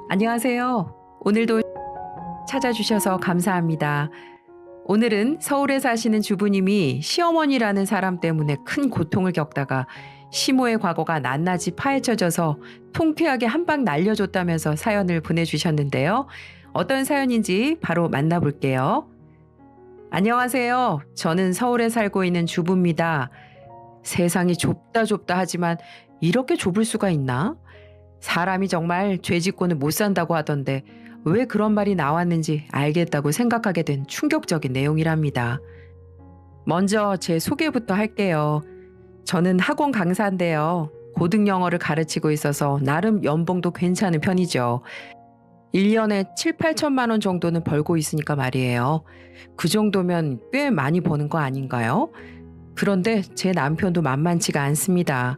안녕하세요. 오늘도 찾아주셔서 감사합니다. 오늘은 서울에 사시는 주부님이 시어머니라는 사람 때문에 큰 고통을 겪다가 시모의 과거가 낱낱이 파헤쳐져서 통쾌하게 한 방 날려줬다면서 사연을 보내주셨는데요. 어떤 사연인지 바로 만나볼게요. 안녕하세요. 저는 서울에 살고 있는 주부입니다. 세상이 좁다 좁다 하지만 이렇게 좁을 수가 있나? 사람이 정말 죄 짓고는 못 산다고 하던데 왜 그런 말이 나왔는지 알겠다고 생각하게 된 충격적인 내용이랍니다. 먼저 제 소개부터 할게요. 저는 학원 강사인데요. 고등 영어를 가르치고 있어서 나름 연봉도 괜찮은 편이죠. 1년에 7, 8천만 원 정도는 벌고 있으니까 말이에요. 그 정도면 꽤 많이 버는 거 아닌가요? 그런데 제 남편도 만만치가 않습니다.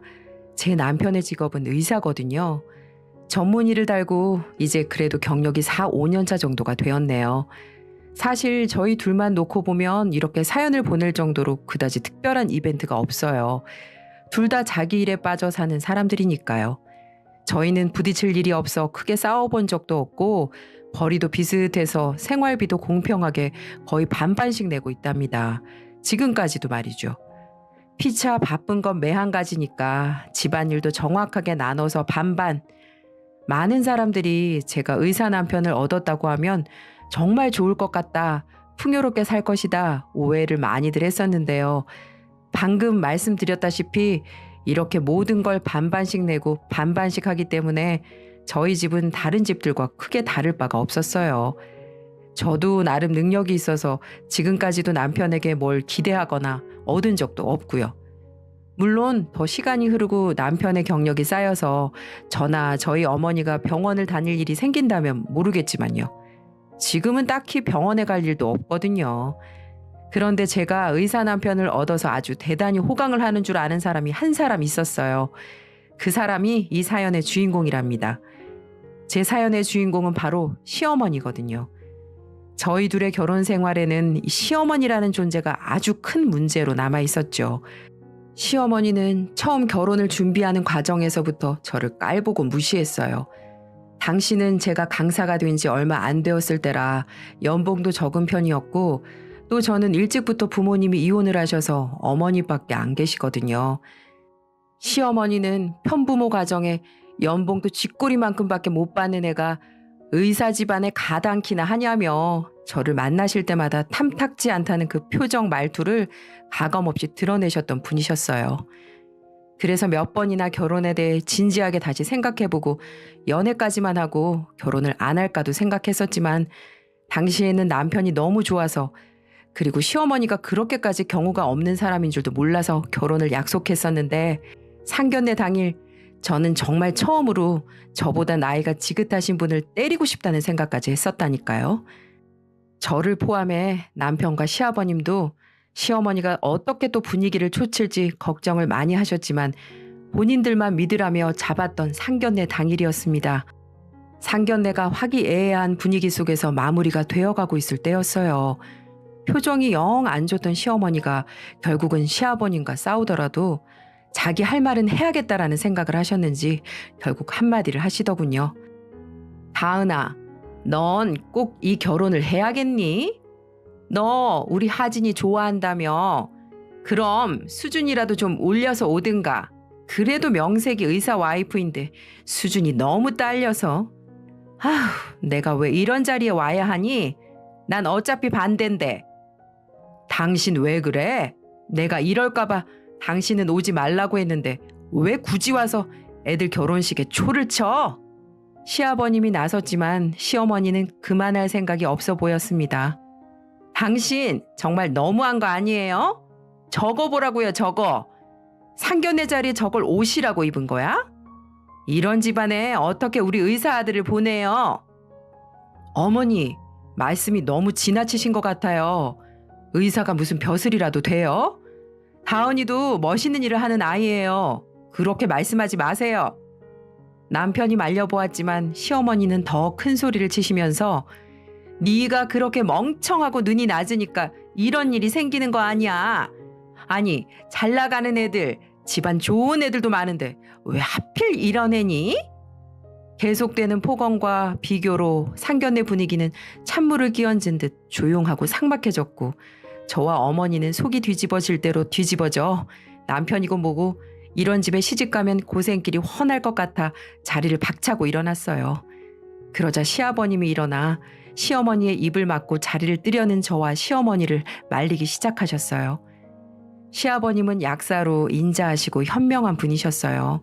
제 남편의 직업은 의사거든요. 전문의를 달고 이제 그래도 경력이 4, 5년 차 정도가 되었네요. 사실 저희 둘만 놓고 보면 이렇게 사연을 보낼 정도로 그다지 특별한 이벤트가 없어요. 둘 다 자기 일에 빠져 사는 사람들이니까요. 저희는 부딪힐 일이 없어 크게 싸워본 적도 없고 벌이도 비슷해서 생활비도 공평하게 거의 반반씩 내고 있답니다. 지금까지도 말이죠. 피차 바쁜 건 매한 가지니까 집안일도 정확하게 나눠서 반반. 많은 사람들이 제가 의사 남편을 얻었다고 하면 정말 좋을 것 같다, 풍요롭게 살 것이다 오해를 많이들 했었는데요. 방금 말씀드렸다시피 이렇게 모든 걸 반반씩 내고 반반씩 하기 때문에 저희 집은 다른 집들과 크게 다를 바가 없었어요. 저도 나름 능력이 있어서 지금까지도 남편에게 뭘 기대하거나 얻은 적도 없고요. 물론 더 시간이 흐르고 남편의 경력이 쌓여서 저나 저희 어머니가 병원을 다닐 일이 생긴다면 모르겠지만요. 지금은 딱히 병원에 갈 일도 없거든요. 그런데 제가 의사 남편을 얻어서 아주 대단히 호강을 하는 줄 아는 사람이 한 사람 있었어요. 그 사람이 이 사연의 주인공이랍니다. 제 사연의 주인공은 바로 시어머니거든요. 저희 둘의 결혼 생활에는 이 시어머니라는 존재가 아주 큰 문제로 남아 있었죠. 시어머니는 처음 결혼을 준비하는 과정에서부터 저를 깔보고 무시했어요. 당시는 제가 강사가 된 지 얼마 안 되었을 때라 연봉도 적은 편이었고 또 저는 일찍부터 부모님이 이혼을 하셔서 어머니밖에 안 계시거든요. 시어머니는 편부모 가정에 연봉도 쥐꼬리만큼밖에 못 받는 애가 의사 집안에 가당키나 하냐며 저를 만나실 때마다 탐탁지 않다는 그 표정 말투를 가감없이 드러내셨던 분이셨어요. 그래서 몇 번이나 결혼에 대해 진지하게 다시 생각해보고 연애까지만 하고 결혼을 안 할까도 생각했었지만 당시에는 남편이 너무 좋아서 그리고 시어머니가 그렇게까지 경우가 없는 사람인 줄도 몰라서 결혼을 약속했었는데 상견례 당일 저는 정말 처음으로 저보다 나이가 지긋하신 분을 때리고 싶다는 생각까지 했었다니까요. 저를 포함해 남편과 시아버님도 시어머니가 어떻게 또 분위기를 초칠지 걱정을 많이 하셨지만 본인들만 믿으라며 잡았던 상견례 당일이었습니다. 상견례가 화기애애한 분위기 속에서 마무리가 되어가고 있을 때였어요. 표정이 영 안 좋던 시어머니가 결국은 시아버님과 싸우더라도 자기 할 말은 해야겠다라는 생각을 하셨는지 결국 한마디를 하시더군요. 다은아, 넌 꼭 이 결혼을 해야겠니? 너 우리 하진이 좋아한다며? 그럼 수준이라도 좀 올려서 오든가. 그래도 명색이 의사 와이프인데 수준이 너무 딸려서. 아휴, 내가 왜 이런 자리에 와야 하니? 난 어차피 반대인데. 당신 왜 그래? 내가 이럴까봐 당신은 오지 말라고 했는데 왜 굳이 와서 애들 결혼식에 초를 쳐? 시아버님이 나섰지만 시어머니는 그만할 생각이 없어 보였습니다. 당신 정말 너무한 거 아니에요? 저거 보라고요, 저거. 상견례 자리에 저걸 옷이라고 입은 거야? 이런 집안에 어떻게 우리 의사 아들을 보내요? 어머니, 말씀이 너무 지나치신 것 같아요. 의사가 무슨 벼슬이라도 돼요? 다은이도 멋있는 일을 하는 아이예요. 그렇게 말씀하지 마세요. 남편이 말려보았지만 시어머니는 더 큰 소리를 치시면서 네가 그렇게 멍청하고 눈이 낮으니까 이런 일이 생기는 거 아니야. 아니, 잘 나가는 애들, 집안 좋은 애들도 많은데 왜 하필 이런 애니? 계속되는 폭언과 비교로 상견례 분위기는 찬물을 끼얹은 듯 조용하고 삭막해졌고 저와 어머니는 속이 뒤집어질 대로 뒤집어져 남편이고 뭐고 이런 집에 시집가면 고생길이 훤할 것 같아 자리를 박차고 일어났어요. 그러자 시아버님이 일어나 시어머니의 입을 막고 자리를 뜨려는 저와 시어머니를 말리기 시작하셨어요. 시아버님은 약사로 인자하시고 현명한 분이셨어요.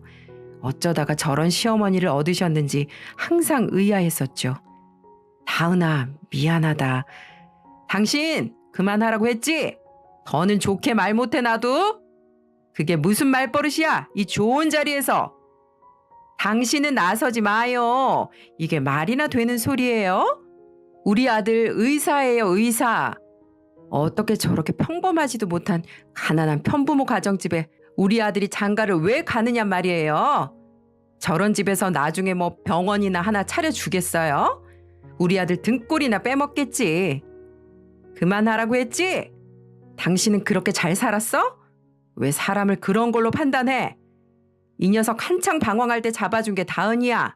어쩌다가 저런 시어머니를 얻으셨는지 항상 의아했었죠. 다은아, 미안하다. 당신 그만하라고 했지? 더는 좋게 말 못해 놔도? 그게 무슨 말버릇이야? 이 좋은 자리에서. 당신은 나서지 마요. 이게 말이나 되는 소리예요? 우리 아들 의사예요, 의사. 어떻게 저렇게 평범하지도 못한 가난한 편부모 가정집에 우리 아들이 장가를 왜 가느냐 말이에요. 저런 집에서 나중에 뭐 병원이나 하나 차려주겠어요? 우리 아들 등골이나 빼먹겠지. 그만하라고 했지? 당신은 그렇게 잘 살았어? 왜 사람을 그런 걸로 판단해? 이 녀석 한창 방황할 때 잡아준 게 다은이야.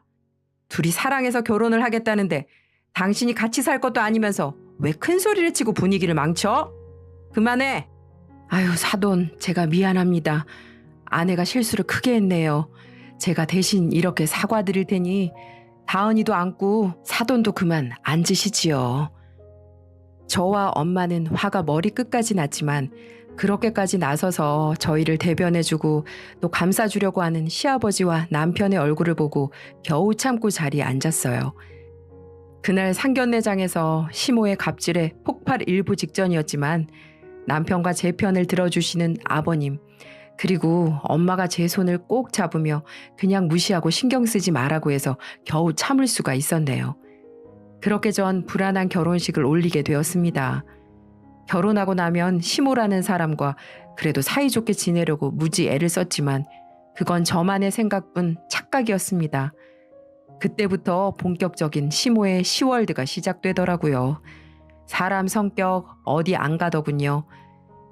둘이 사랑해서 결혼을 하겠다는데 당신이 같이 살 것도 아니면서 왜 큰 소리를 치고 분위기를 망쳐? 그만해. 아유, 사돈, 제가 미안합니다. 아내가 실수를 크게 했네요. 제가 대신 이렇게 사과드릴 테니 다은이도 안고 사돈도 그만 앉으시지요. 저와 엄마는 화가 머리끝까지 났지만 그렇게까지 나서서 저희를 대변해주고 또 감싸주려고 하는 시아버지와 남편의 얼굴을 보고 겨우 참고 자리에 앉았어요. 그날 상견례장에서 시모의 갑질에 폭발 일부 직전이었지만 남편과 제 편을 들어주시는 아버님, 그리고 엄마가 제 손을 꼭 잡으며 그냥 무시하고 신경 쓰지 말라고 해서 겨우 참을 수가 있었네요. 그렇게 전 불안한 결혼식을 올리게 되었습니다. 결혼하고 나면 시모라는 사람과 그래도 사이좋게 지내려고 무지 애를 썼지만 그건 저만의 생각뿐 착각이었습니다. 그때부터 본격적인 시모의 시월드가 시작되더라고요. 사람 성격 어디 안 가더군요.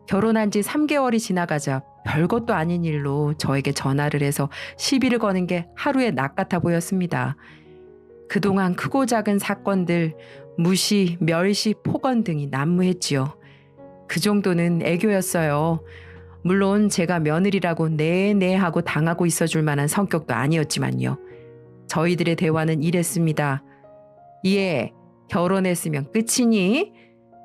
결혼한 지 3개월이 지나가자 별것도 아닌 일로 저에게 전화를 해서 시비를 거는 게 하루의 낙 같아 보였습니다. 그동안 크고 작은 사건들, 무시, 멸시, 폭언 등이 난무했지요. 그 정도는 애교였어요. 물론 제가 며느리라고 네네 하고 당하고 있어줄 만한 성격도 아니었지만요. 저희들의 대화는 이랬습니다. 예, 결혼했으면 끝이니?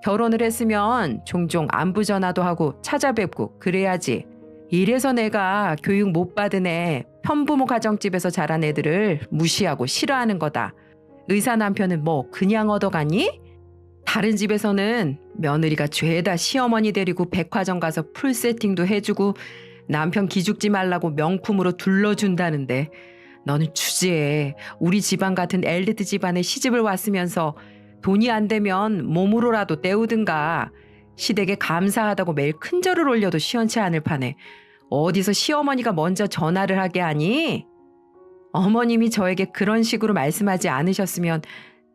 결혼을 했으면 종종 안부 전화도 하고 찾아뵙고 그래야지. 이래서 내가 교육 못 받은 애, 편부모 가정집에서 자란 애들을 무시하고 싫어하는 거다. 의사 남편은 뭐 그냥 얻어가니? 다른 집에서는 며느리가 죄다 시어머니 데리고 백화점 가서 풀 세팅도 해주고 남편 기죽지 말라고 명품으로 둘러준다는데 너는 주제에 우리 집안 같은 엘리트 집안에 시집을 왔으면서 돈이 안 되면 몸으로라도 때우든가 시댁에 감사하다고 매일 큰절을 올려도 시원치 않을 판에 어디서 시어머니가 먼저 전화를 하게 하니? 어머님이 저에게 그런 식으로 말씀하지 않으셨으면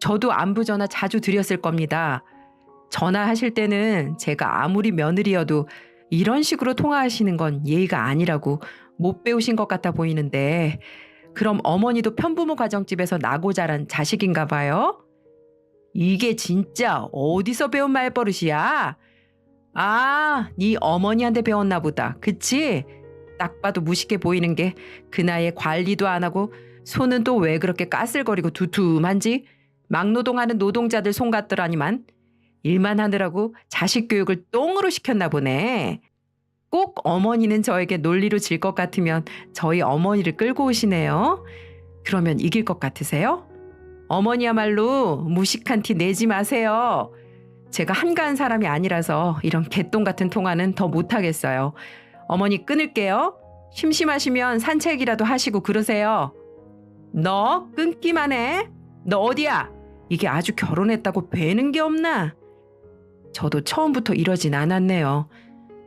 저도 안부 전화 자주 드렸을 겁니다. 전화하실 때는 제가 아무리 며느리여도 이런 식으로 통화하시는 건 예의가 아니라고 못 배우신 것 같아 보이는데 그럼 어머니도 편부모 가정집에서 나고 자란 자식인가 봐요? 이게 진짜 어디서 배운 말버릇이야? 아, 네 어머니한테 배웠나 보다. 그치? 딱 봐도 무식해 보이는 게 그 나이에 관리도 안 하고 손은 또 왜 그렇게 까슬거리고 두툼한지 막노동하는 노동자들 손 같더라니만 일만 하느라고 자식 교육을 똥으로 시켰나 보네. 꼭 어머니는 저에게 논리로 질 것 같으면 저희 어머니를 끌고 오시네요. 그러면 이길 것 같으세요? 어머니야말로 무식한 티 내지 마세요. 제가 한가한 사람이 아니라서 이런 개똥 같은 통화는 더 못하겠어요. 어머니 끊을게요. 심심하시면 산책이라도 하시고 그러세요. 너 끊기만 해? 너 어디야? 이게 아주 결혼했다고 배는 게 없나? 저도 처음부터 이러진 않았네요.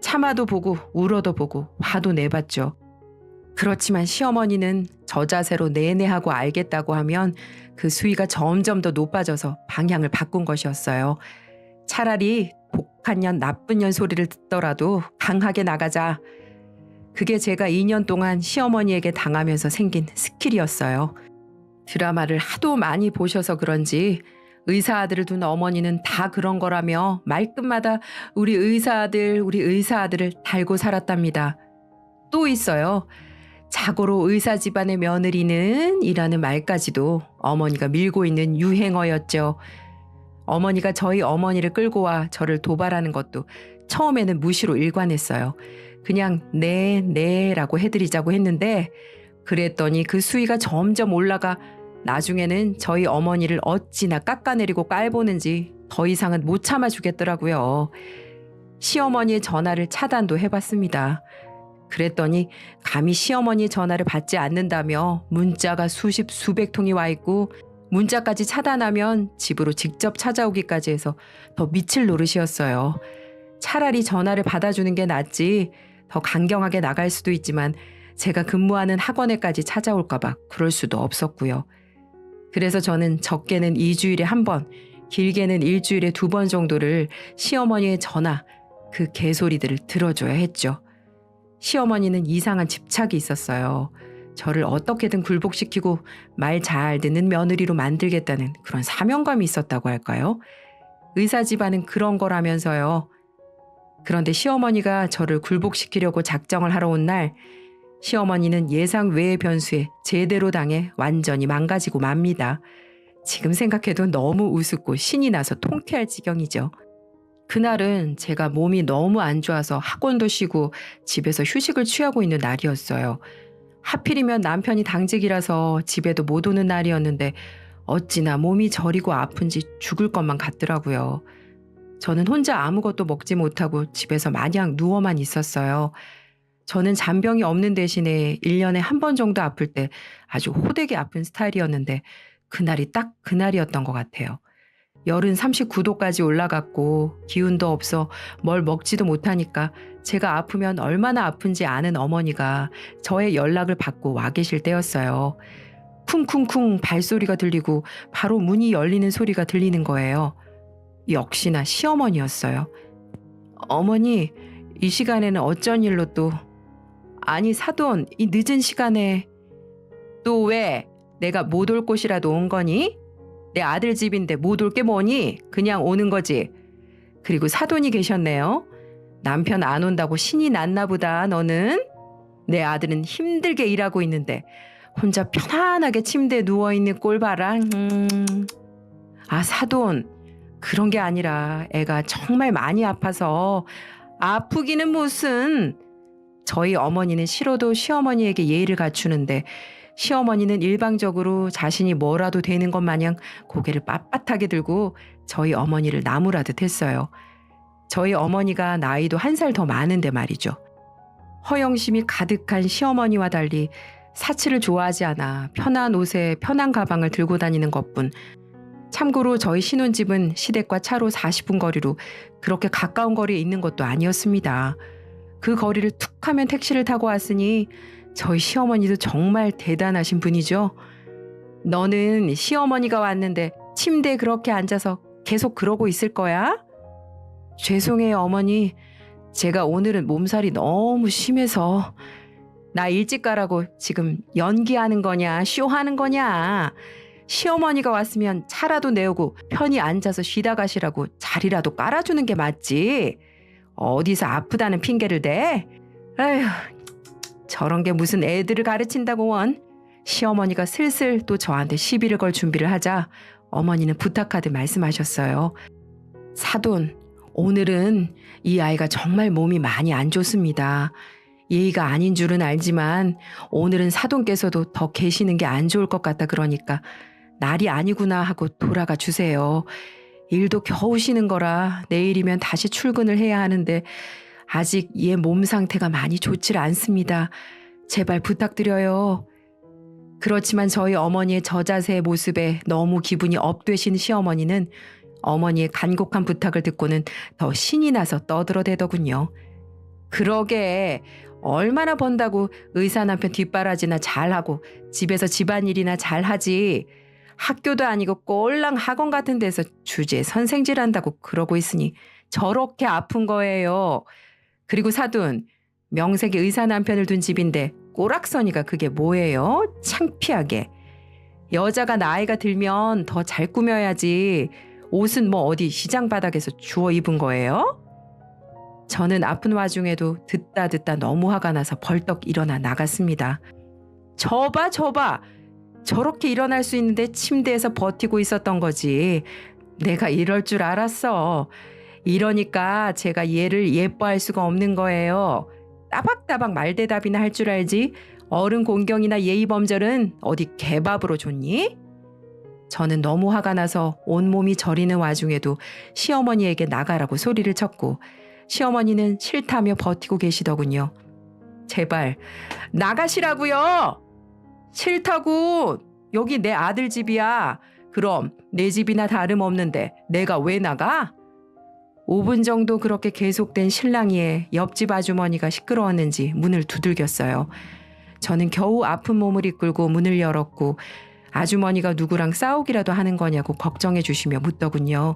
참아도 보고 울어도 보고 화도 내봤죠. 그렇지만 시어머니는 저 자세로 내내 하고 알겠다고 하면 그 수위가 점점 더 높아져서 방향을 바꾼 것이었어요. 차라리 독한 년 나쁜 년 소리를 듣더라도 강하게 나가자. 그게 제가 2년 동안 시어머니에게 당하면서 생긴 스킬이었어요. 드라마를 하도 많이 보셔서 그런지 의사 아들을 둔 어머니는 다 그런 거라며 말끝마다 우리 의사 아들, 우리 의사 아들을 달고 살았답니다. 또 있어요. 자고로 의사 집안의 며느리는 이라는 말까지도 어머니가 밀고 있는 유행어였죠. 어머니가 저희 어머니를 끌고 와 저를 도발하는 것도 처음에는 무시로 일관했어요. 그냥 네라고 해드리자고 했는데 그랬더니 그 수위가 점점 올라가 나중에는 저희 어머니를 어찌나 깎아내리고 깔보는지 더 이상은 못 참아주겠더라고요. 시어머니의 전화를 차단도 해봤습니다. 그랬더니 감히 시어머니 전화를 받지 않는다며 문자가 수십 수백 통이 와 있고 문자까지 차단하면 집으로 직접 찾아오기까지 해서 더 미칠 노릇이었어요. 차라리 전화를 받아주는 게 낫지 더 강경하게 나갈 수도 있지만 제가 근무하는 학원에까지 찾아올까 봐 그럴 수도 없었고요. 그래서 저는 적게는 2주일에 한 번, 길게는 일주일에 2번 정도를 시어머니의 전화, 그 개소리들을 들어줘야 했죠. 시어머니는 이상한 집착이 있었어요. 저를 어떻게든 굴복시키고 말 잘 듣는 며느리로 만들겠다는 그런 사명감이 있었다고 할까요? 의사 집안은 그런 거라면서요. 그런데 시어머니가 저를 굴복시키려고 작정을 하러 온 날 시어머니는 예상 외의 변수에 제대로 당해 완전히 망가지고 맙니다. 지금 생각해도 너무 우습고 신이 나서 통쾌할 지경이죠. 그날은 제가 몸이 너무 안 좋아서 학원도 쉬고 집에서 휴식을 취하고 있는 날이었어요. 하필이면 남편이 당직이라서 집에도 못 오는 날이었는데 어찌나 몸이 저리고 아픈지 죽을 것만 같더라고요. 저는 혼자 아무것도 먹지 못하고 집에서 마냥 누워만 있었어요. 저는 잔병이 없는 대신에 1년에 한 번 정도 아플 때 아주 호되게 아픈 스타일이었는데 그날이 딱 그날이었던 것 같아요. 열은 39도까지 올라갔고 기운도 없어 뭘 먹지도 못하니까 제가 아프면 얼마나 아픈지 아는 어머니가 저의 연락을 받고 와 계실 때였어요. 쿵쿵쿵 발소리가 들리고 바로 문이 열리는 소리가 들리는 거예요. 역시나 시어머니였어요. 어머니, 이 시간에는 어쩐 일로 또... 아니 사돈, 이 늦은 시간에... 또 왜? 내가 못 올 곳이라도 온 거니? 내 아들 집인데 못 올 게 뭐니? 그냥 오는 거지. 그리고 사돈이 계셨네요. 남편 안 온다고 신이 났나 보다 너는? 내 아들은 힘들게 일하고 있는데 혼자 편안하게 침대에 누워있는 꼴 봐라. 아 사돈, 그런 게 아니라 애가 정말 많이 아파서. 아프기는 무슨. 저희 어머니는 싫어도 시어머니에게 예의를 갖추는데 시어머니는 일방적으로 자신이 뭐라도 되는 것 마냥 고개를 빳빳하게 들고 저희 어머니를 나무라듯 했어요. 저희 어머니가 나이도 1살 더 많은데 말이죠. 허영심이 가득한 시어머니와 달리 사치를 좋아하지 않아 편한 옷에 편한 가방을 들고 다니는 것뿐. 참고로 저희 신혼집은 시댁과 차로 40분 거리로 그렇게 가까운 거리에 있는 것도 아니었습니다. 그 거리를 툭 하면 택시를 타고 왔으니 저희 시어머니도 정말 대단하신 분이죠. 너는 시어머니가 왔는데 침대에 그렇게 앉아서 계속 그러고 있을 거야? 죄송해요 어머니. 제가 오늘은 몸살이 너무 심해서. 나 일찍 가라고 지금 연기하는 거냐 쇼하는 거냐. 시어머니가 왔으면 차라도 내오고 편히 앉아서 쉬다 가시라고 자리라도 깔아주는 게 맞지. 어디서 아프다는 핑계를 대? 아휴, 저런 게 무슨 애들을 가르친다고 원. 시어머니가 슬슬 또 저한테 시비를 걸 준비를 하자 어머니는 부탁하듯 말씀하셨어요. 사돈, 오늘은 이 아이가 정말 몸이 많이 안 좋습니다. 예의가 아닌 줄은 알지만 오늘은 사돈께서도 더 계시는 게 안 좋을 것 같다 그러니까 날이 아니구나 하고 돌아가 주세요. 일도 겨우 쉬는 거라 내일이면 다시 출근을 해야 하는데 아직 얘 몸 상태가 많이 좋질 않습니다. 제발 부탁드려요. 그렇지만 저희 어머니의 저자세의 모습에 너무 기분이 업되신 시어머니는 어머니의 간곡한 부탁을 듣고는 더 신이 나서 떠들어대더군요. 그러게 얼마나 번다고 의사 남편 뒷바라지나 잘하고 집에서 집안일이나 잘하지. 학교도 아니고 꼴랑 학원 같은 데서 주제 선생질한다고 그러고 있으니 저렇게 아픈 거예요. 그리고 사돈, 명색이 의사 남편을 둔 집인데 꼬락서니가 그게 뭐예요? 창피하게. 여자가 나이가 들면 더 잘 꾸며야지. 옷은 뭐 어디 시장 바닥에서 주워 입은 거예요? 저는 아픈 와중에도 듣다 너무 화가 나서 벌떡 일어나 나갔습니다. 저봐. 저렇게 일어날 수 있는데 침대에서 버티고 있었던 거지. 내가 이럴 줄 알았어. 이러니까 제가 얘를 예뻐할 수가 없는 거예요. 따박따박 말대답이나 할 줄 알지. 어른 공경이나 예의 범절은 어디 개밥으로 줬니? 저는 너무 화가 나서 온몸이 저리는 와중에도 시어머니에게 나가라고 소리를 쳤고 시어머니는 싫다며 버티고 계시더군요. 제발 나가시라고요. 싫다고. 여기 내 아들 집이야. 그럼 내 집이나 다름없는데 내가 왜 나가? 5분 정도 그렇게 계속된 실랑이에 옆집 아주머니가 시끄러웠는지 문을 두들겼어요. 저는 겨우 아픈 몸을 이끌고 문을 열었고 아주머니가 누구랑 싸우기라도 하는 거냐고 걱정해 주시며 묻더군요.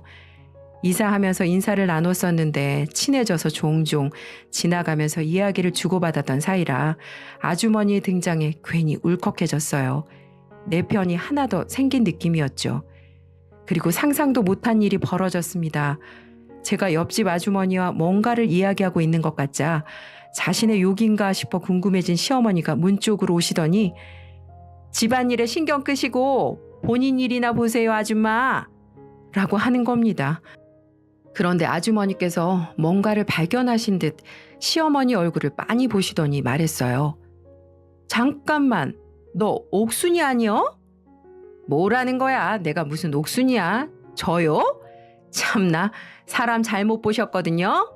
이사하면서 인사를 나눴었는데 친해져서 종종 지나가면서 이야기를 주고받았던 사이라 아주머니의 등장에 괜히 울컥해졌어요. 내 편이 하나 더 생긴 느낌이었죠. 그리고 상상도 못한 일이 벌어졌습니다. 제가 옆집 아주머니와 뭔가를 이야기하고 있는 것 같자 자신의 욕인가 싶어 궁금해진 시어머니가 문 쪽으로 오시더니 집안일에 신경 끄시고 본인 일이나 보세요 아줌마 라고 하는 겁니다. 그런데 아주머니께서 뭔가를 발견하신 듯 시어머니 얼굴을 빤히 보시더니 말했어요. 잠깐만, 너 옥순이 아니여? 뭐라는 거야? 내가 무슨 옥순이야? 저요? 참나, 사람 잘못 보셨거든요?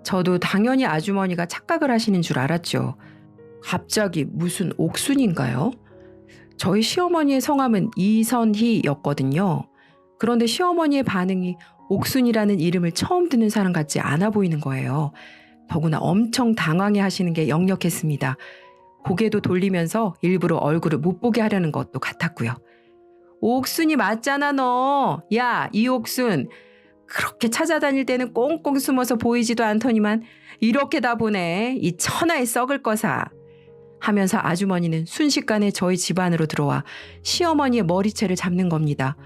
저도 당연히 아주머니가 착각을 하시는 줄 알았죠. 갑자기 무슨 옥순인가요? 저희 시어머니의 성함은 이선희였거든요. 그런데 시어머니의 반응이 옥순이라는 이름을 처음 듣는 사람 같지 않아 보이는 거예요. 더구나 엄청 당황해 하시는 게 역력했습니다. 고개도 돌리면서 일부러 얼굴을 못 보게 하려는 것도 같았고요. 옥순이 맞잖아 너. 야, 이옥순. 그렇게 찾아다닐 때는 꽁꽁 숨어서 보이지도 않더니만 이렇게 다 보네. 이 천하에 썩을 거사. 하면서 아주머니는 순식간에 저희 집안으로 들어와 시어머니의 머리채를 잡는 겁니다.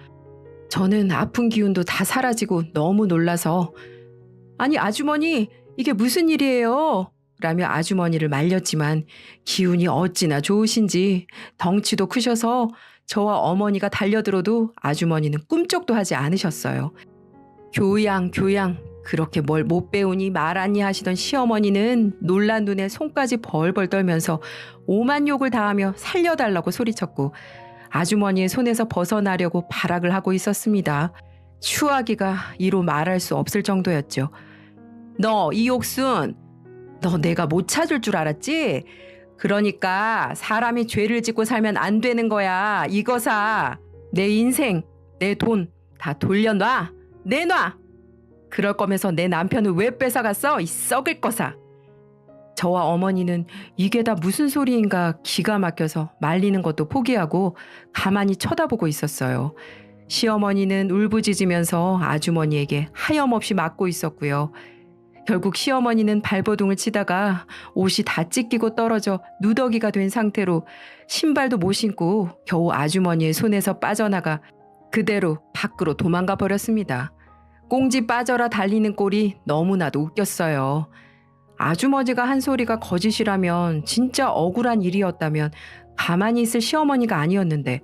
저는 아픈 기운도 다 사라지고 너무 놀라서 아니 아주머니 이게 무슨 일이에요? 라며 아주머니를 말렸지만 기운이 어찌나 좋으신지 덩치도 크셔서 저와 어머니가 달려들어도 아주머니는 꿈쩍도 하지 않으셨어요. 교양 그렇게 뭘 못 배우니 말았니 하시던 시어머니는 놀란 눈에 손까지 벌벌 떨면서 오만 욕을 다하며 살려달라고 소리쳤고 아주머니의 손에서 벗어나려고 발악을 하고 있었습니다. 추하기가 이로 말할 수 없을 정도였죠. 너 이옥순, 너 내가 못 찾을 줄 알았지? 그러니까 사람이 죄를 짓고 살면 안 되는 거야. 이거사. 내 인생, 내 돈 다 돌려놔. 내놔. 그럴 거면서 내 남편을 왜 뺏어갔어? 이 썩을 거사. 저와 어머니는 이게 다 무슨 소리인가 기가 막혀서 말리는 것도 포기하고 가만히 쳐다보고 있었어요. 시어머니는 울부짖으면서 아주머니에게 하염없이 맞고 있었고요. 결국 시어머니는 발버둥을 치다가 옷이 다 찢기고 떨어져 누더기가 된 상태로 신발도 못 신고 겨우 아주머니의 손에서 빠져나가 그대로 밖으로 도망가 버렸습니다. 꽁지 빠져라 달리는 꼴이 너무나도 웃겼어요. 아주머니가 한 소리가 거짓이라면 진짜 억울한 일이었다면 가만히 있을 시어머니가 아니었는데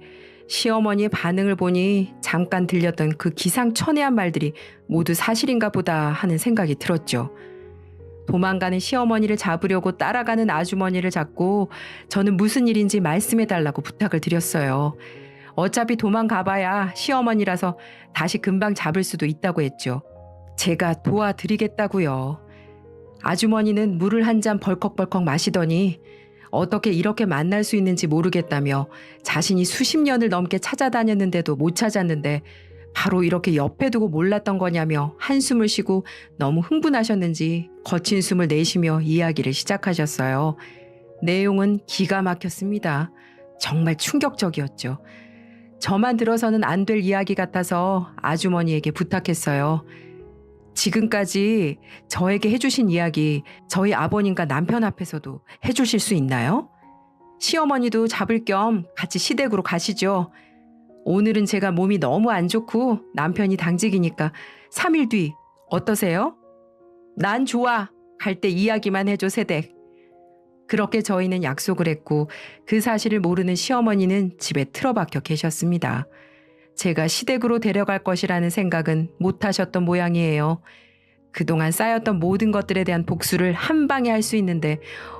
시어머니의 반응을 보니 잠깐 들렸던 그 기상천외한 말들이 모두 사실인가 보다 하는 생각이 들었죠. 도망가는 시어머니를 잡으려고 따라가는 아주머니를 잡고 저는 무슨 일인지 말씀해달라고 부탁을 드렸어요. 어차피 도망가봐야 시어머니라서 다시 금방 잡을 수도 있다고 했죠. 제가 도와드리겠다고요. 아주머니는 물을 한 잔 벌컥벌컥 마시더니 어떻게 이렇게 만날 수 있는지 모르겠다며 자신이 수십 년을 넘게 찾아다녔는데도 못 찾았는데 바로 이렇게 옆에 두고 몰랐던 거냐며 한숨을 쉬고 너무 흥분하셨는지 거친 숨을 내쉬며 이야기를 시작하셨어요. 내용은 기가 막혔습니다. 정말 충격적이었죠. 저만 들어서는 안 될 이야기 같아서 아주머니에게 부탁했어요. 지금까지 저에게 해주신 이야기 저희 아버님과 남편 앞에서도 해주실 수 있나요? 시어머니도 잡을 겸 같이 시댁으로 가시죠. 오늘은 제가 몸이 너무 안 좋고 남편이 당직이니까 3일 뒤 어떠세요? 난 좋아. 갈 때 이야기만 해줘, 세댁. 그렇게 저희는 약속을 했고 그 사실을 모르는 시어머니는 집에 틀어박혀 계셨습니다. 제가 시댁으로 데려갈 것이라는 생각은 못 하셨던 모양이에요. 그동안 쌓였던 모든 것들에 대한 복수를 한 방에 할 수 있는데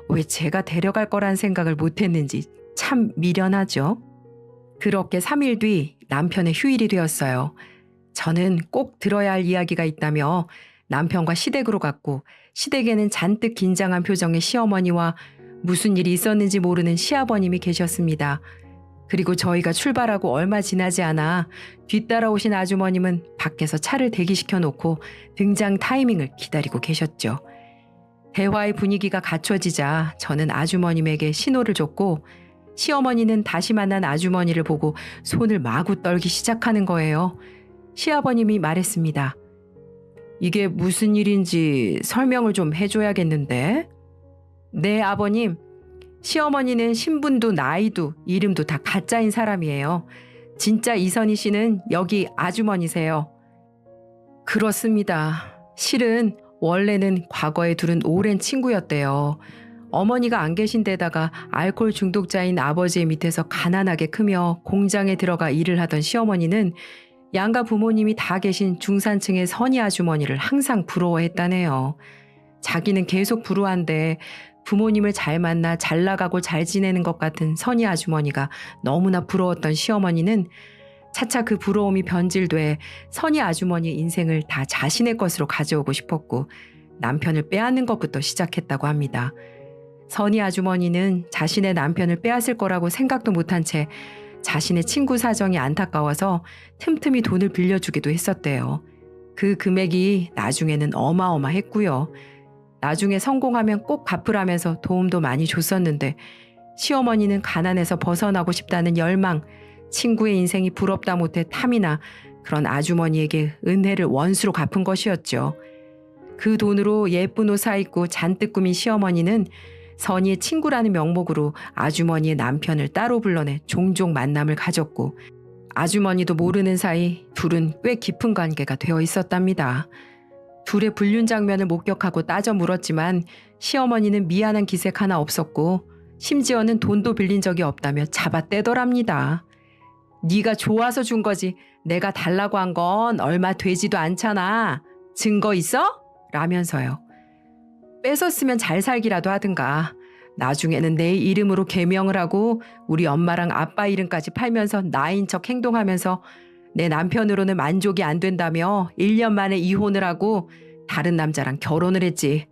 왜 제가 데려갈 거란 생각을 못 했는지 참 미련하죠. 그렇게 3일 뒤 남편의 휴일이 되었어요. 저는 꼭 들어야 할 이야기가 있다며 남편과 시댁으로 갔고 시댁에는 잔뜩 긴장한 표정의 시어머니와 무슨 일이 있었는지 모르는 시아버님이 계셨습니다. 그리고 저희가 출발하고 얼마 지나지 않아 뒤따라오신 아주머님은 밖에서 차를 대기시켜 놓고 등장 타이밍을 기다리고 계셨죠. 대화의 분위기가 갖춰지자 저는 아주머님에게 신호를 줬고 시어머니는 다시 만난 아주머니를 보고 손을 마구 떨기 시작하는 거예요. 시아버님이 말했습니다. 이게 무슨 일인지 설명을 좀 해줘야겠는데? 네, 아버님. 시어머니는 신분도 나이도 이름도 다 가짜인 사람이에요. 진짜 이선희 씨는 여기 아주머니세요. 그렇습니다. 실은 원래는 과거에 둘은 오랜 친구였대요. 어머니가 안 계신 데다가 알코올 중독자인 아버지의 밑에서 가난하게 크며 공장에 들어가 일을 하던 시어머니는 양가 부모님이 다 계신 중산층의 선희 아주머니를 항상 부러워했다네요. 자기는 계속 불우한데 부모님을 잘 만나 잘 나가고 잘 지내는 것 같은 선희 아주머니가 너무나 부러웠던 시어머니는 차차 그 부러움이 변질돼 선희 아주머니의 인생을 다 자신의 것으로 가져오고 싶었고 남편을 빼앗는 것부터 시작했다고 합니다. 선희 아주머니는 자신의 남편을 빼앗을 거라고 생각도 못한 채 자신의 친구 사정이 안타까워서 틈틈이 돈을 빌려주기도 했었대요. 그 금액이 나중에는 어마어마했고요. 나중에 성공하면 꼭 갚으라면서 도움도 많이 줬었는데 시어머니는 가난에서 벗어나고 싶다는 열망, 친구의 인생이 부럽다 못해 탐이나 그런 아주머니에게 은혜를 원수로 갚은 것이었죠. 그 돈으로 예쁜 옷 사입고 잔뜩 꾸민 시어머니는 선희의 친구라는 명목으로 아주머니의 남편을 따로 불러내 종종 만남을 가졌고 아주머니도 모르는 사이 둘은 꽤 깊은 관계가 되어 있었답니다. 둘의 불륜 장면을 목격하고 따져 물었지만 시어머니는 미안한 기색 하나 없었고 심지어는 돈도 빌린 적이 없다며 잡아떼더랍니다. 네가 좋아서 준 거지 내가 달라고 한 건 얼마 되지도 않잖아. 증거 있어? 라면서요. 뺏었으면 잘 살기라도 하든가. 나중에는 내 이름으로 개명을 하고 우리 엄마랑 아빠 이름까지 팔면서 나인 척 행동하면서 내 남편으로는 만족이 안 된다며 1년 만에 이혼을 하고 다른 남자랑 결혼을 했지.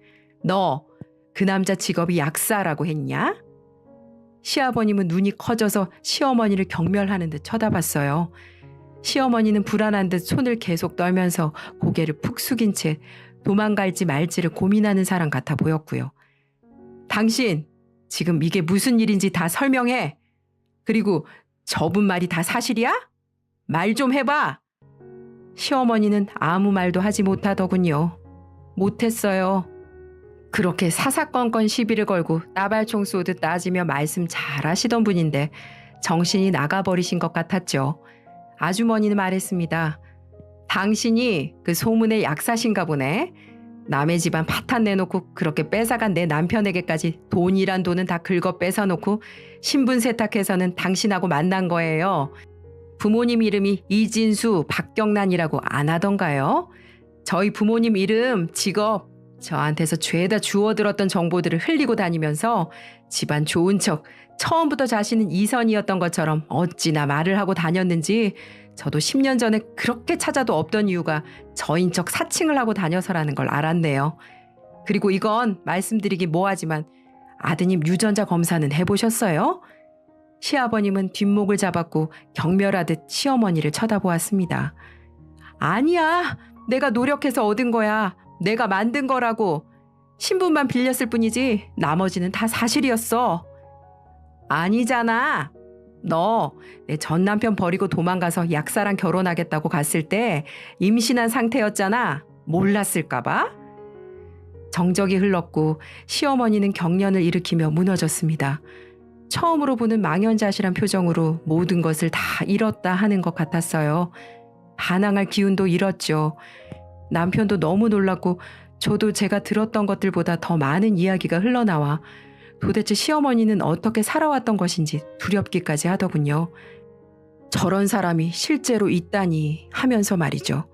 너 그 남자 직업이 약사라고 했냐? 시아버님은 눈이 커져서 시어머니를 경멸하는 듯 쳐다봤어요. 시어머니는 불안한 듯 손을 계속 떨면서 고개를 푹 숙인 채 도망갈지 말지를 고민하는 사람 같아 보였고요. 당신 지금 이게 무슨 일인지 다 설명해. 그리고 저분 말이 다 사실이야? 말 좀 해봐. 시어머니는 아무 말도 하지 못하더군요. 못했어요. 그렇게 사사건건 시비를 걸고 따발총 쏘듯 따지며 말씀 잘하시던 분인데 정신이 나가버리신 것 같았죠. 아주머니는 말했습니다. 당신이 그 소문의 약사신가 보네. 남의 집안 파탄 내놓고 그렇게 뺏어간 내 남편에게까지 돈이란 돈은 다 긁어 뺏어놓고 신분 세탁해서는 당신하고 만난 거예요. 부모님 이름이 이진수, 박경란이라고 안 하던가요? 저희 부모님 이름, 직업, 저한테서 죄다 주워들었던 정보들을 흘리고 다니면서 집안 좋은 척 처음부터 자신은 이선이었던 것처럼 어찌나 말을 하고 다녔는지 저도 10년 전에 그렇게 찾아도 없던 이유가 저인 척 사칭을 하고 다녀서라는 걸 알았네요. 그리고 이건 말씀드리기 뭐하지만 아드님 유전자 검사는 해보셨어요? 시아버님은 뒷목을 잡았고 경멸하듯 시어머니를 쳐다보았습니다. 아니야. 내가 노력해서 얻은 거야. 내가 만든 거라고. 신분만 빌렸을 뿐이지 나머지는 다 사실이었어. 아니잖아. 너 내 전 남편 버리고 도망가서 약사랑 결혼하겠다고 갔을 때 임신한 상태였잖아. 몰랐을까 봐? 정적이 흘렀고 시어머니는 경련을 일으키며 무너졌습니다. 처음으로 보는 망연자실한 표정으로 모든 것을 다 잃었다 하는 것 같았어요. 반항할 기운도 잃었죠. 남편도 너무 놀랐고 저도 제가 들었던 것들보다 더 많은 이야기가 흘러나와 도대체 시어머니는 어떻게 살아왔던 것인지 두렵기까지 하더군요. 저런 사람이 실제로 있다니 하면서 말이죠.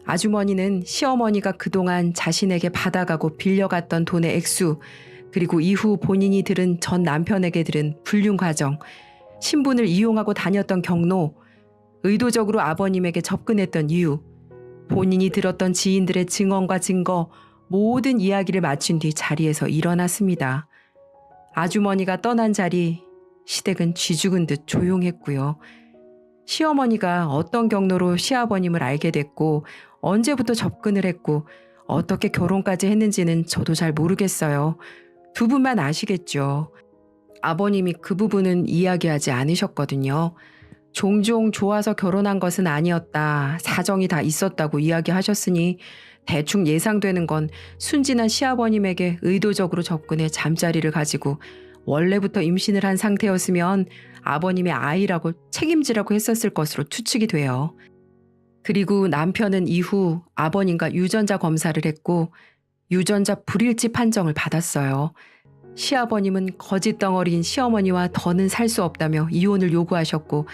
아주머니는 시어머니가 그동안 자신에게 받아가고 빌려갔던 돈의 액수, 그리고 이후 본인이 들은 전 남편에게 들은 불륜 과정, 신분을 이용하고 다녔던 경로, 의도적으로 아버님에게 접근했던 이유, 본인이 들었던 지인들의 증언과 증거, 모든 이야기를 마친 뒤 자리에서 일어났습니다. 아주머니가 떠난 자리, 시댁은 쥐죽은 듯 조용했고요. 시어머니가 어떤 경로로 시아버님을 알게 됐고 언제부터 접근을 했고 어떻게 결혼까지 했는지는 저도 잘 모르겠어요. 두 분만 아시겠죠. 아버님이 그 부분은 이야기하지 않으셨거든요. 종종 좋아서 결혼한 것은 아니었다. 사정이 다 있었다고 이야기하셨으니 대충 예상되는 건 순진한 시아버님에게 의도적으로 접근해 잠자리를 가지고 원래부터 임신을 한 상태였으면 아버님의 아이라고 책임지라고 했었을 것으로 추측이 돼요. 그리고 남편은 이후 아버님과 유전자 검사를 했고 유전자 불일치 판정을 받았어요. 시아버님은 거짓 덩어리인 시어머니와 더는 살 수 없다며 이혼을 요구하셨고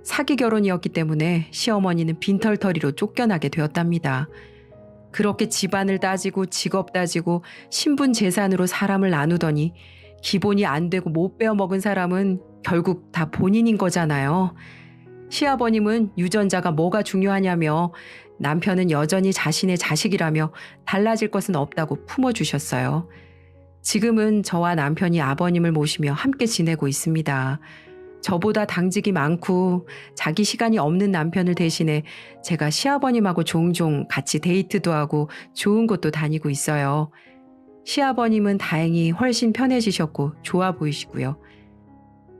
사기 결혼이었기 때문에 시어머니는 빈털터리로 쫓겨나게 되었답니다. 그렇게 집안을 따지고 직업 따지고 신분 재산으로 사람을 나누더니 기본이 안 되고 못 베어먹은 사람은 결국 다 본인인 거잖아요. 시아버님은 유전자가 뭐가 중요하냐며 남편은 여전히 자신의 자식이라며 달라질 것은 없다고 품어주셨어요. 지금은 저와 남편이 아버님을 모시며 함께 지내고 있습니다. 저보다 당직이 많고 자기 시간이 없는 남편을 대신해 제가 시아버님하고 종종 같이 데이트도 하고 좋은 곳도 다니고 있어요. 시아버님은 다행히 훨씬 편해지셨고 좋아 보이시고요.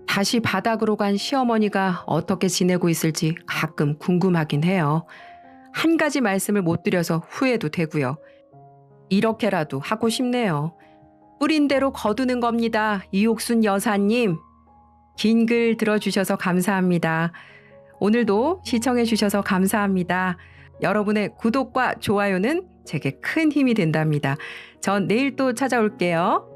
다시 바닥으로 간 시어머니가 어떻게 지내고 있을지 가끔 궁금하긴 해요. 한 가지 말씀을 못 드려서 후회도 되고요. 이렇게라도 하고 싶네요. 뿌린 대로 거두는 겁니다. 이옥순 여사님. 긴 글 들어주셔서 감사합니다. 오늘도 시청해주셔서 감사합니다. 여러분의 구독과 좋아요는 제게 큰 힘이 된답니다. 전 내일 또 찾아올게요.